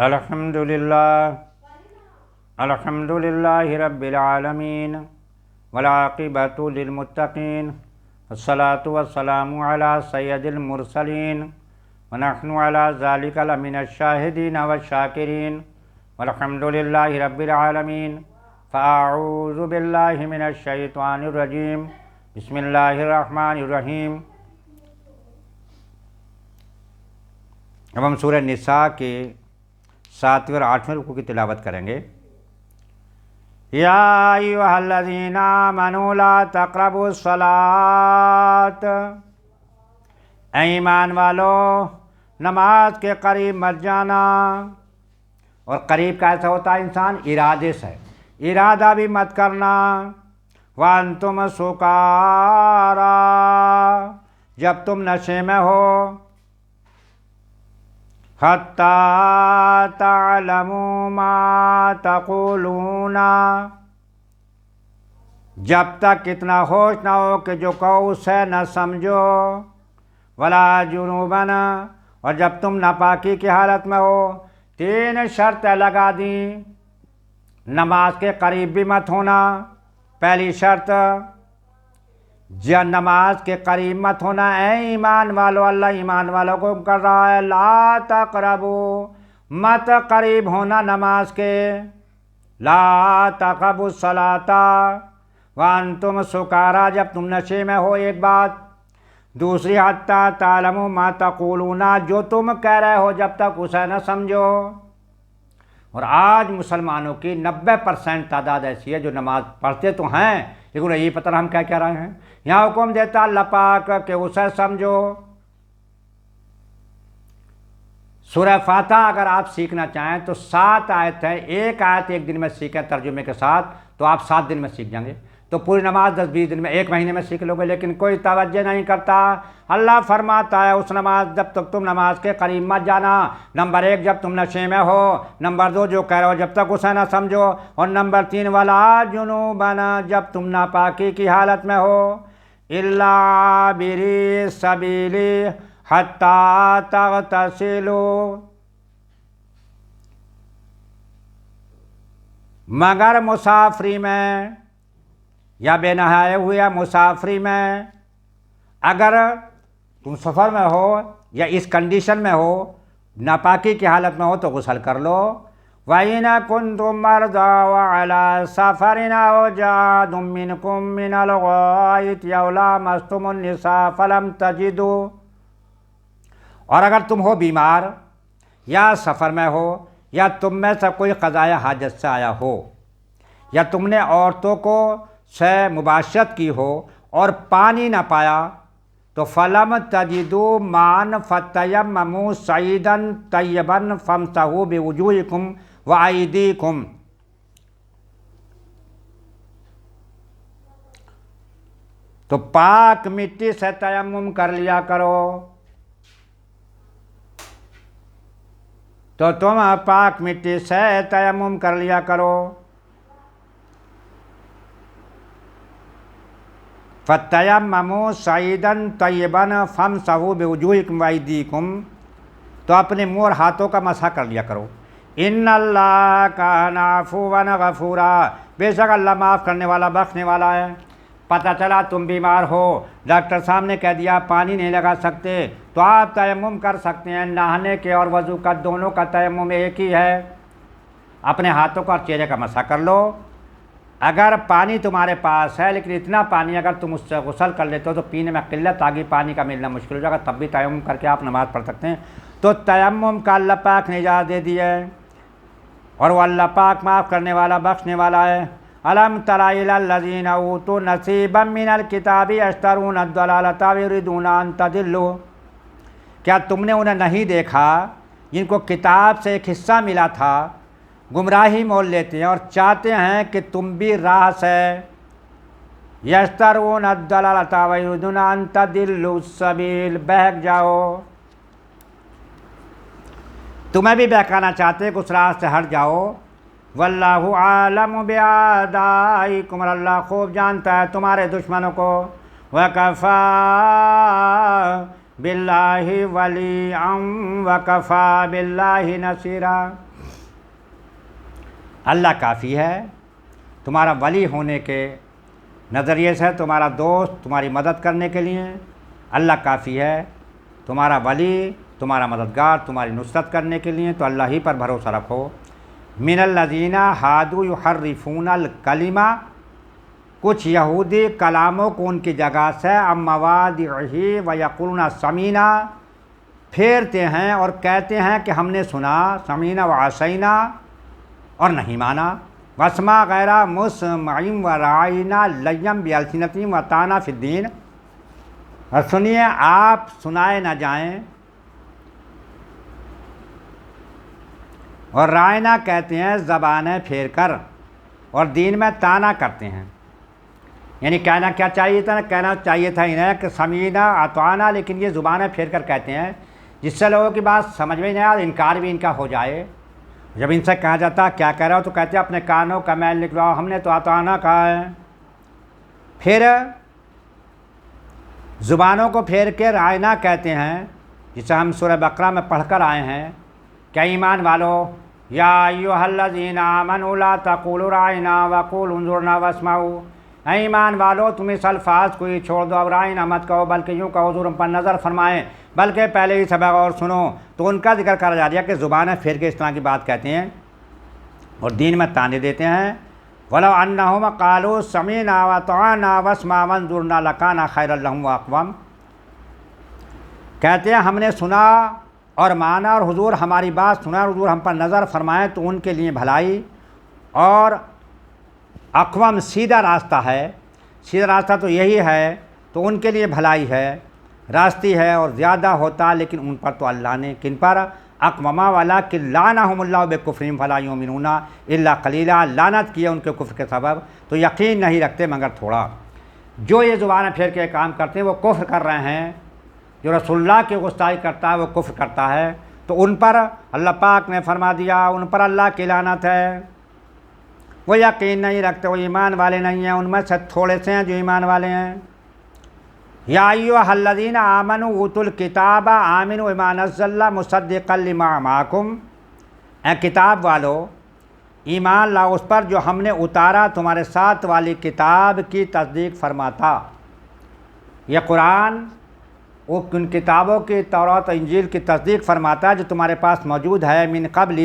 الحمد للہ رب العالمین والعاقبۃ للمتقین والصلاة والسلام علی سید المرسلین ونحن علی ذلک لمن الشاہدین والشاکرین والحمد للہ رب العالمین فاعوذ باللہ من الشیطان الرجیم بسم اللہ الرحمن الرحیم۔ اب ہم سورہ نساء کے 7ویں اور 8ویں رکوع کی تلاوت کریں گے۔ یا ایھا الذین آمنوا لا تقربوا الصلاۃ، اے ایمان والو نماز کے قریب مت جانا۔ اور قریب کا ایسا ہوتا ہے انسان ارادے سے، ارادہ بھی مت کرنا۔ وانتم سکارا، جب تم نشے میں ہو۔ حتی تعلموا ما تقولون، جب تک اتنا ہوش نہ ہو کہ جو کہو اسے نہ سمجھو۔ ولا جنوباً، اور جب تم ناپاکی کی حالت میں ہو۔ 3 شرطیں لگا دیں، نماز کے قریب بھی مت ہونا پہلی شرط، نماز کے قریب مت ہونا۔ اے ایمان والو، اللہ ایمان والوں کو کر رہا ہے لا تقربوا، مت قریب ہونا نماز کے۔ لا تقربوا الصلاۃ وانتم سکارا، جب تم نشے میں ہو، ایک بات۔ دوسری حتی تعلموا ما تقولون، جو تم کہہ رہے ہو جب تک اسے نہ سمجھو۔ اور آج مسلمانوں کی 90% تعداد ایسی ہے جو نماز پڑھتے تو ہیں لیکن انہیں یہ پتہ ہم کیا کہہ رہے ہیں۔ یہاں حکم دیتا اللہ پاک کہ اسے سمجھو۔ سورہ فاتحہ اگر آپ سیکھنا چاہیں تو 7 آیت ہے، ایک آیت ایک دن میں سیکھیں ترجمے کے ساتھ تو آپ 7 دن میں سیکھ جائیں گے۔ تو پوری نماز 10-20 دن میں، 1 مہینے میں سیکھ لو گے، لیکن کوئی توجہ نہیں کرتا۔ اللہ فرماتا ہے اس نماز، جب تک تم نماز کے قریب مت جانا۔ نمبر 1 جب تم نشے میں ہو، نمبر 2 جو کہہ رہے ہو جب تک اسے نہ سمجھو، اور نمبر 3 ولا جنوباً، جب تم ناپاکی کی حالت میں ہو۔ الا عابری السبیل حتی تغتسلوا، مگر مسافری میں یا بے نہائے ہوئے مسافری میں۔ اگر تم سفر میں ہو یا اس کنڈیشن میں ہو، ناپاکی کی حالت میں ہو تو غسل کر لو۔ وَإِنْ كُنْتُمْ مَرْضَىٰ وَعَلَىٰ سَفَرٍ أَوْ جَاءَ أَحَدٌ مِّنكُم مِّنَ الْغَائِطِ أَوْ لَامَسْتُمُ النِّسَاءَ فَلَمْ تَجِدُوا، اور اگر تم ہو بیمار یا سفر میں ہو، یا تم میں سے کوئی قضائے حاجت سے آیا ہو، یا تم نے عورتوں کو سے مباشرت کی ہو اور پانی نہ پایا، تو فَلَمْ تَجِدُوا مَاءً فَتَيَمَّمُوا صَعِيدًا طَيِّبًا فَامْسَحُوا بِوُجُوهِكُمْ وَأَيْدِيكُمْ، تو پاک مٹی سے تیمم کر لیا کرو۔ تو تم پاک مٹی سے تیمم کر لیا کرو۔ فَتَيَمَّمُوا صَعِيدًا طَيِّبًا فَامْسَحُوا بِوُجُوهِكُمْ وَأَيْدِيكُمْ، تو اپنے منہ اور ہاتھوں کا مسح کر لیا کرو۔ اِنَّ اللَّهَ كَانَ عَفُوًّا غَفُورًا، بے شک اللہ معاف کرنے والا بخشنے والا ہے۔ پتہ چلا تم بیمار ہو، ڈاکٹر صاحب نے کہہ دیا پانی نہیں لگا سکتے، تو آپ تیمم کر سکتے ہیں۔ نہانے کے اور وضو کا دونوں کا تیمم ایک ہی ہے۔ اپنے ہاتھوں کا اور چہرے کا مسح کر لو۔ اگر پانی تمہارے پاس ہے لیکن اتنا پانی اگر تم اس سے غسل کر لیتے ہو تو پینے میں قلت آگے پانی کا ملنا مشکل ہو جائے گا، تب بھی تیمم کر کے آپ نماز پڑھ سکتے ہیں۔ تو تیمم کا اللہ پاک نے اجازت دے دی ہے، اور وہ اللہ پاک معاف کرنے والا بخشنے والا ہے۔ الم تر الی الذین اوتوا نصیبا من الکتاب یشترون الضلالۃ ویریدون ان تضلوا، کیا تم نے انہیں نہیں دیکھا جن کو کتاب سے ایک حصہ ملا تھا، گمراہی مول لیتے ہیں اور چاہتے ہیں کہ تم بھی راہ سے، یشترون الضلالۃ ویریدون ان تضلوا السبیل، بہک جاؤ، تمہیں بھی بہکانا چاہتے ہیں کہ اس راہ سے ہٹ جاؤ۔ واللہ عالم بِأَعْدَائِكُمْ، اور اللہ خوب جانتا ہے تمہارے دشمنوں کو۔ وَكَفَىٰ بِاللَّهِ وَلِيًّا وَكَفَىٰ بِاللَّهِ نَصِيرًا، اللہ کافی ہے تمہارا ولی ہونے کے نظریے سے، تمہارا دوست تمہاری مدد کرنے کے لیے اللہ کافی ہے، تمہارا ولی تمہارا مددگار تمہاری نصرت کرنے کے لیے، تو اللہ ہی پر بھروسہ رکھو۔ من الذین ہادوا یحرفون الکلمہ، کچھ یہودی کلاموں کو ان کی جگہ سے عن مواضعہ ویقولون سمعنا، پھیرتے ہیں اور کہتے ہیں کہ ہم نے سنا، سمعنا وعصینا، اور نہیں مانا، واسمع غیر مسمع ورائنا لیا بالسنتہم وطعنا فی الدین، اور سنیے آپ سنائے نہ جائیں، اور رائنا کہتے ہیں زبانیں پھیر کر، اور دین میں طعنہ کرتے ہیں۔ یعنی کہنا کیا چاہیے تھا؟ کہنا چاہیے تھا انہیں کہ سمینا اطعنا، لیکن یہ زبانیں پھیر کر کہتے ہیں، جس سے لوگوں کی بات سمجھ میں نہیں آئے، انکار بھی ان کا ہو جائے۔ جب ان سے کہا جاتا کیا کہہ رہے ہو، تو کہتے ہیں اپنے کانوں کا میل نکلواؤ، ہم نے تو اطعنا کہا ہے۔ پھر زبانوں کو پھیر کے رائنا کہتے ہیں، جسے ہم سورہ بقرہ میں پڑھ کر آئے ہیں کہ ایمان والو یا ایھا الذین آمنوا لا تقولوا رائنا وقولوا انظرنا واسمعوا، اے ایمان والو تم اس الفاظ کو ہی چھوڑ دو، اب رائنا مت کہو بلکہ یوں کہو حضور ہم پر نظر فرمائیں، بلکہ پہلے ہی سبق اور سنو۔ تو ان کا ذکر کرا جا رہا ہے کہ زبانیں پھیر کے اس طرح کی بات کہتے ہیں اور دین میں طعنے دیتے ہیں۔ وَلَوْ أَنَّهُمْ قَالُوا سَمِعْنَا وَأَطَعْنَا وَاسْمَعْ وَانظُرْنَا لَكَانَ خَيْرًا لَهُمْ وَأَقْوَمَ، کہتے ہیں ہم نے سنا اور مانا، اور حضور ہماری بات سنا، اور حضور ہم پر نظر فرمائیں تو ان کے لیے بھلائی اور اقوام سیدھا راستہ ہے۔ سیدھا راستہ تو یہی ہے، تو ان کے لیے بھلائی ہے، راستی ہے، اور زیادہ ہوتا، لیکن ان پر تو اللہ نے کن پر؟ اقوما ولکن لعنہم اللہ بکفرہم فلا یؤمنون الا قلیلا، لعنت کیا ان کے کفر کے سبب، تو یقین نہیں رکھتے مگر تھوڑا۔ جو یہ زبانیں پھیر کے کام کرتے ہیں وہ کفر کر رہے ہیں، جو رسول اللہ کی گستاخی کرتا ہے وہ کفر کرتا ہے، تو ان پر اللہ پاک نے فرما دیا ان پر اللہ کی لعنت ہے۔ وہ یقین نہیں رکھتے، وہ ایمان والے نہیں ہیں، ان میں سے تھوڑے سے ہیں جو ایمان والے ہیں۔ یا ایھا الذین آمنوا اوتوا الکتاب آمنوا بما نزلنا مصدقا لما معکم، اے کتاب والو ایمان لاؤ اس پر جو ہم نے اتارا تمہارے ساتھ والی کتاب کی تصدیق فرماتا۔ یہ قرآن وہ ان کتابوں کی توراۃ و انجیل کی تصدیق فرماتا ہے جو تمہارے پاس موجود ہے، من قبل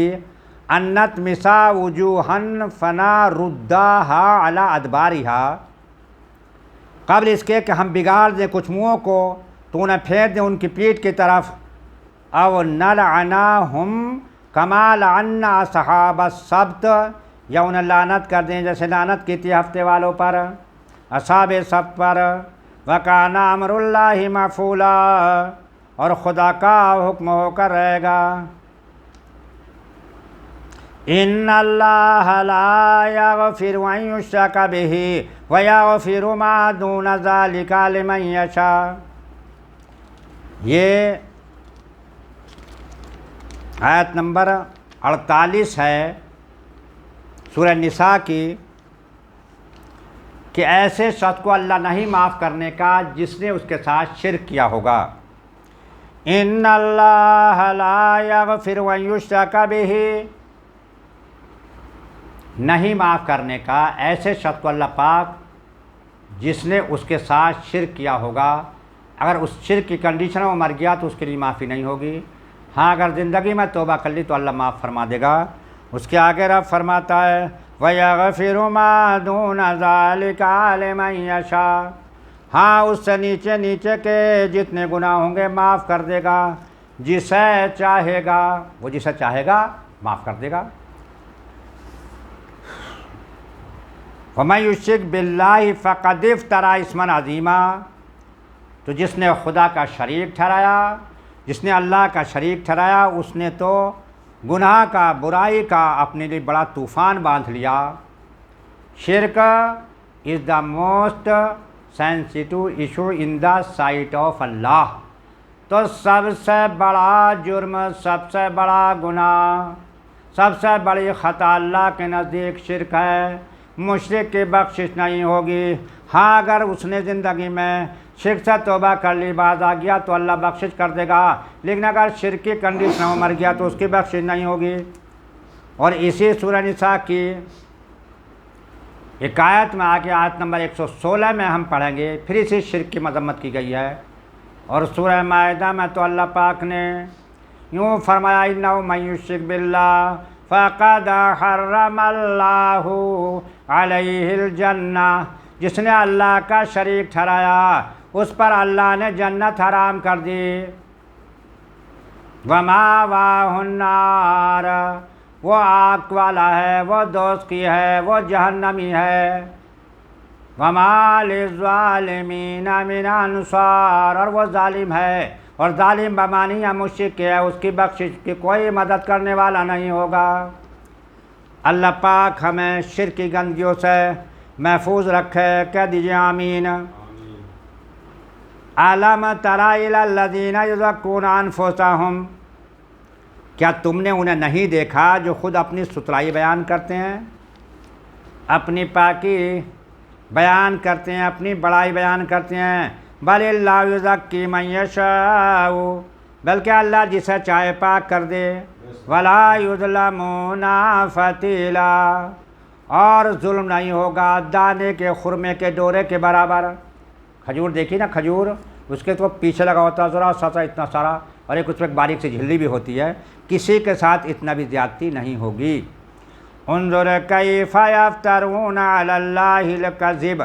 ان نطمس وجوہا فنردھها علی ادبارها، قبل اس کے کہ ہم بگاڑ دیں کچھ منہوں کو تو انہیں پھیر دیں ان کی پیٹھ کی طرف، او نلعنہم کما لعنا اصحاب السبت، یا انہیں لعنت کر دیں جیسے لعنت کی تھی ہفتے والوں پر، اصحاب سبت پر۔ وَكَانَ أَمْرُ اللَّهِ مَفْعُولًا، اور خدا کا حکم ہو کر رہے گا۔ إِنَّ اللَّهَ لَا يَغْفِرُ أَن يُشْرَكَ بِهِ وَيَغْفِرُ مَا دُونَ ذَلِكَ لِمَن يَشَاءُ، یہ آیت نمبر 48 ہے سورہ نساء کی، کہ ایسے شخص کو اللہ نہیں معاف کرنے کا جس نے اس کے ساتھ شرک کیا ہوگا۔ ان اللہ لا یغفر ان یشرک بہ، نہیں معاف کرنے کا ایسے شخص کو اللہ پاک جس نے اس کے ساتھ شرک کیا ہوگا۔ اگر اس شرک کی کنڈیشن میں وہ مر گیا تو اس کے لیے معافی نہیں ہوگی، ہاں اگر زندگی میں توبہ کر لی تو اللہ معاف فرما دے گا۔ اس کے آگے رب فرماتا ہے وَيَغْفِرُ مَا دُونَ ذَلِكَ لِمَن يَشَاءُ، ہاں اس سے نیچے نیچے کے جتنے گناہ ہوں گے معاف کر دے گا جسے چاہے گا، وہ جسے چاہے گا معاف کر دے گا۔ وَمَن يُشْرِكْ بِاللَّهِ فَقَدِ افْتَرَىٰ اسْمًا عَظِيمًا، تو جس نے خدا کا شریک ٹھہرایا، جس نے اللہ کا شریک ٹھہرایا، اس نے تو گناہ کا، برائی کا اپنے لیے بڑا طوفان باندھ لیا۔ شرک is the most sensitive issue in the sight of اللہ، تو سب سے بڑا جرم، سب سے بڑا گناہ، سب سے بڑی خطا اللہ کے نزدیک شرک ہے۔ مشرک کی بخشش نہیں ہوگی، ہاں اگر اس نے زندگی میں شرک سے توبہ کر لی، باز آ گیا تو اللہ بخشش کر دے گا، لیکن اگر شرک کی کنڈیشن میں مر گیا تو اس کی بخشش نہیں ہوگی۔ اور اسی سورہ نساء کی ایک آیت میں آگے آیت نمبر 116 میں ہم پڑھیں گے، پھر اسی شرک کی مذمت کی گئی ہے۔ اور سورہ مائدہ میں تو اللہ پاک نے یوں فرمایا انہ من یشرک باللہ فقد حرم اللہ علیہ الجنہ، جس نے اللہ کا شریک ٹھہرایا اس پر اللہ نے جنت حرام کر دی۔ ومأواہ النار، وہ آگ والا ہے، وہ دوست کی ہے، وہ جہنمی ہے۔ وما للظالمین من انصار، اور وہ ظالم ہے، اور ظالم بمانی یا مشرک ہے، اس کی بخشش کی کوئی مدد کرنے والا نہیں ہوگا۔ اللہ پاک ہمیں شرک کی گندگیوں سے محفوظ رکھے، کہہ دیجئے آمین۔ الم تر الی الذین یزکون انفسہم، کیا تم نے انہیں نہیں دیکھا جو خود اپنی سترائی بیان کرتے ہیں، اپنی پاکی بیان کرتے ہیں، اپنی بڑائی بیان کرتے ہیں؟ بل اللہ یزکی من یشاء، بلکہ اللہ جسے چاہے پاک کر دے۔ ولا یظلمون فتیلا، اور ظلم نہیں ہوگا دانے کے خرمے کے ڈورے کے برابر۔ کھجور دیکھی نا، کھجور اس کے تو پیچھے لگا ہوتا ہے ذرا سا اتنا سارا، اور ایک اس میں باریک سی جھلی بھی ہوتی ہے، کسی کے ساتھ اتنا بھی زیادتی نہیں ہوگی۔ انظر کیف یفترون علی اللہ الکذب،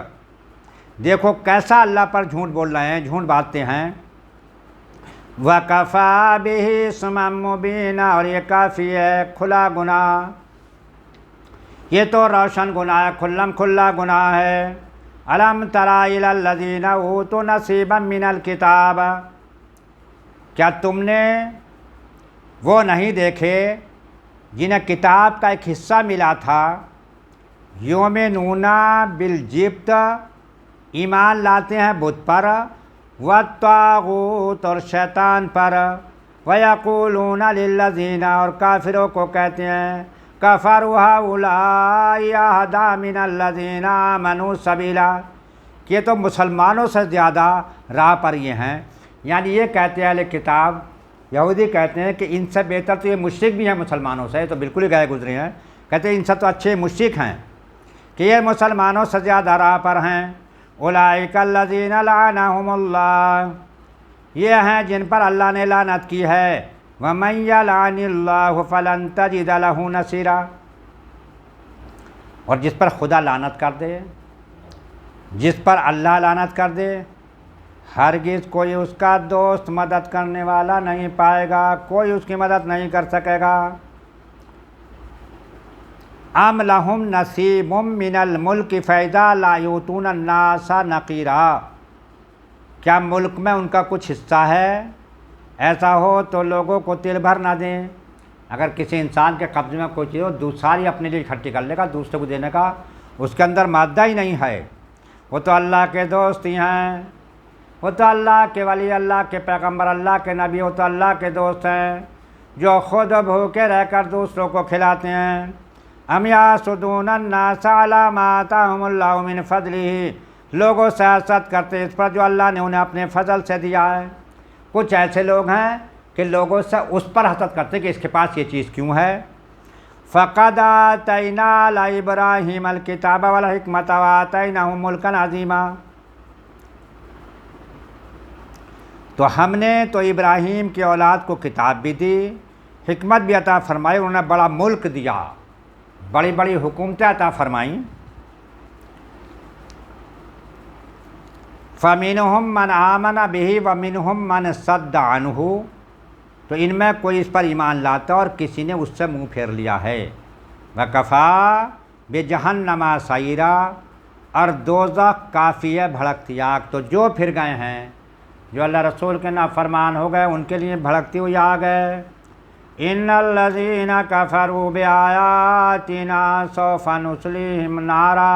دیکھو کیسا اللہ پر جھوٹ بول رہے ہیں، جھوٹ باندھتے ہیں۔ وَكَفَى بِهِ اسْمًا مُبِينًا، اور یہ کافی ہے کھلا گناہ، یہ تو روشن گناہ ہے، کھلم کھلا گناہ ہے۔ الم تر الی الذین اوتوا نصیبا من الکتاب، کیا تم نے وہ نہیں دیکھے جنہیں کتاب کا ایک حصہ ملا تھا؟ یؤمنون بالجبت، ایمان لاتے ہیں بت پر، والطاغوت، اور شیطان پر، ویقولون للذین، اور کافروں کو کہتے ہیں، کفروا ہؤلاء اہدی من الذین آمنوا سبیلا، کہ یہ تو مسلمانوں سے زیادہ راہ پر یہ ہیں۔ یعنی یہ کہتے ہیں اہل کتاب، یہودی کہتے ہیں کہ ان سے بہتر تو یہ مشرک بھی ہیں مسلمانوں سے، تو بالکل ہی گئے گزرے ہیں، کہتے ہیں ان سے تو اچھے مشرک ہیں کہ یہ مسلمانوں سے زیادہ راہ پر ہیں۔ اولئک الذین لعنہم اللہ، یہ ہیں جن پر اللہ نے لعنت کی ہے۔ ومن یلعن اللہ فلن تجد لہ نصیرا، اور جس پر خدا لعنت کر دے، جس پر اللہ لعنت کر دے، ہرگز کوئی اس کا دوست مدد کرنے والا نہیں پائے گا، کوئی اس کی مدد نہیں کر سکے گا۔ ام لہم نصیب من الملک فاذا لا یؤتون الناس نقیرا، کیا ملک میں ان کا کچھ حصہ ہے؟ ایسا ہو تو لوگوں کو تل بھر نہ دیں۔ اگر کسی انسان کے قبضے میں کوئی چیز ہو، ساری اپنے لیے اکٹھی کر لے گا، دوسرے کو دینے کا اس کے اندر مادہ ہی نہیں ہے، وہ تو اللہ کے دوست ہی ہیں، وہ تو اللہ کے ولی، اللہ کے پیغمبر، اللہ کے نبی، وہ تو اللہ کے دوست ہیں جو خود بھوکے رہ کر دوسروں کو کھلاتے ہیں۔ ام یحسدون الناس علی ما آتاہم اللہ من فضلہ، لوگوں سے حسد کرتے اس پر جو اللہ نے انہیں اپنے فضل سے دیا ہے۔ کچھ ایسے لوگ ہیں کہ لوگوں سے اس پر حسد کرتے کہ اس کے پاس یہ چیز کیوں ہے۔ فقد آتینا علی ابراہیم الکتاب والحکمۃ وآتیناہ ملکا عظیما، تو ہم نے تو ابراہیم کی اولاد کو کتاب بھی دی، حکمت بھی عطا فرمائی، انہوں نے بڑا ملک دیا، بڑی بڑی حکومتیں عطا فرمائیں۔ فَمِنْهُمْ مَنْ آمَنَ بِهِ وَمِنْهُمْ مَنْ صَدَّ عَنْهُ، تو ان میں کوئی اس پر ایمان لاتا اور کسی نے اس سے منہ پھیر لیا ہے۔ وَكَفَى بِجَهَنَّمَ سَعِيرًا، اور دوزخ کافی ہے بھڑکتی آگ، تو جو پھر گئے ہیں، جو اللہ رسول کے نافرمان ہو گئے، ان کے لیے بھڑکتی ہوئی آگ ہے۔ ان الذین کفروا بآیاتنا سوف نصلیہم نارا،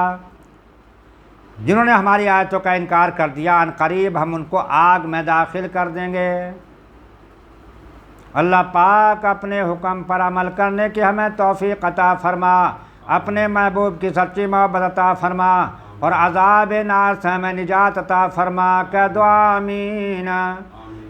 جنہوں نے ہماری آیتوں کا انکار کر دیا، ان قریب ہم ان کو آگ میں داخل کر دیں گے۔ اللہ پاک اپنے حکم پر عمل کرنے کی ہمیں توفیق عطا فرما، اپنے محبوب کی سچی محبت عطا فرما، اور عذاب نار سے ہمیں نجات عطا فرما، کہہ دو آمین۔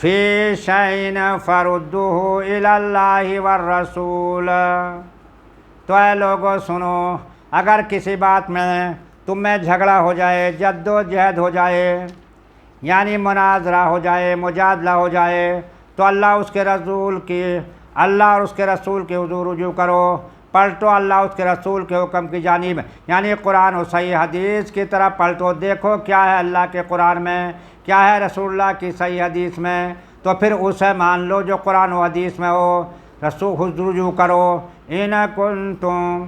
فی شیء فردوہ الی اللہ والرسول۔ تو اے لوگو سنو، اگر کسی بات میں تم میں جھگڑا ہو جائے، جد و جہد ہو جائے، یعنی مناظرہ ہو جائے، مجادلہ ہو جائے، تو اللہ اور اس کے رسول کے حضور رجوع کرو، پلٹو اللہ اس کے رسول کے حکم کی جانب، یعنی قرآن و صحیح حدیث کی طرف پلٹو، دیکھو کیا ہے اللہ کے قرآن میں، کیا ہے رسول اللہ کی صحیح حدیث میں، تو پھر اسے مان لو جو قرآن و حدیث میں ہو، رجوع کرو۔ ان کنتم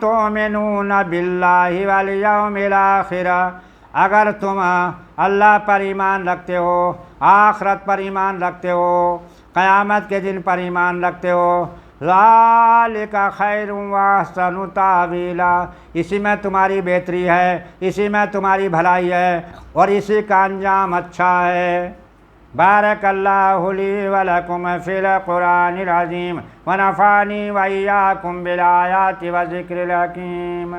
تؤمنون باللہ والیوم الآخر، اگر تم اللہ پر ایمان رکھتے ہو، آخرت پر ایمان رکھتے ہو، قیامت کے دن پر ایمان رکھتے ہو، ذالک خیر واحسن تاویلا، اسی میں تمہاری بہتری ہے، اسی میں تمہاری بھلائی ہے، اور اسی کا انجام اچھا ہے۔ بارک اللہ لی ولکم فی القرآن العظیم ونفعنی وإیاکم بالآیات وذکر الحکیم۔